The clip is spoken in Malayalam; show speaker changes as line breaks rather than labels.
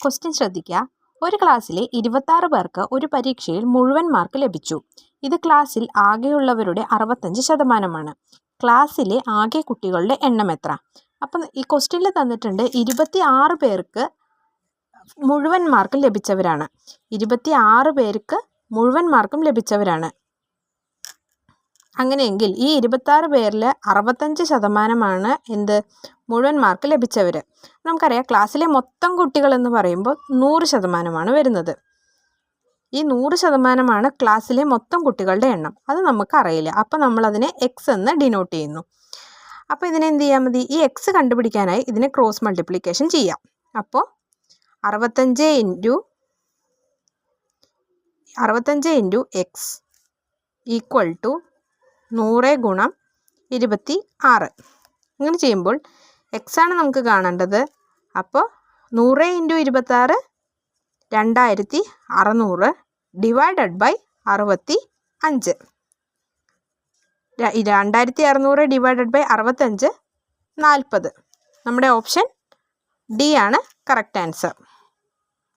ക്വസ്റ്റ്യൻ ശ്രദ്ധിക്കുക. ഒരു ക്ലാസ്സിലെ 26 പേർക്ക് ഒരു പരീക്ഷയിൽ മുഴുവൻ മാർക്ക് ലഭിച്ചു. ഇത് ക്ലാസ്സിൽ ആകെയുള്ളവരുടെ 65%. ക്ലാസ്സിലെ ആകെ കുട്ടികളുടെ എണ്ണം എത്ര? അപ്പം ഈ ക്വസ്റ്റ്യനിൽ തന്നിട്ടുണ്ട് 26 പേർക്ക് മുഴുവൻ മാർക്ക് ലഭിച്ചവരാണ്. 26 പേർക്ക് മുഴുവൻ മാർക്കും ലഭിച്ചവരാണ്. അങ്ങനെയെങ്കിൽ ഈ 26 പേരിൽ 65% എന്ത് മുഴുവൻ മാർക്ക് ലഭിച്ചവർ. നമുക്കറിയാം ക്ലാസ്സിലെ മൊത്തം കുട്ടികൾ എന്ന് പറയുമ്പോൾ 100% വരുന്നത്. ഈ 100% ക്ലാസ്സിലെ മൊത്തം കുട്ടികളുടെ എണ്ണം. അത് നമുക്കറിയില്ല. അപ്പോൾ നമ്മളതിനെ എക്സ് എന്ന് ഡിനോട്ട് ചെയ്യുന്നു. അപ്പോൾ ഇതിനെ എന്ത് ചെയ്യാൻ മതി? ഈ എക്സ് കണ്ടുപിടിക്കാനായി ഇതിനെ ക്രോസ് മൾട്ടിപ്ലിക്കേഷൻ ചെയ്യാം. അപ്പോൾ 65 ഇൻറ്റു എക്സ് ഈക്വൽ ടു 100 ഗുണം 26. ഇങ്ങനെ ചെയ്യുമ്പോൾ എക്സ് ആണ് നമുക്ക് കാണേണ്ടത്. അപ്പോൾ 100 into 26 2600 divided by 65. 2600 divided by 65 40. നമ്മുടെ ഓപ്ഷൻ ഡി ആണ് കറക്റ്റ് ആൻസർ.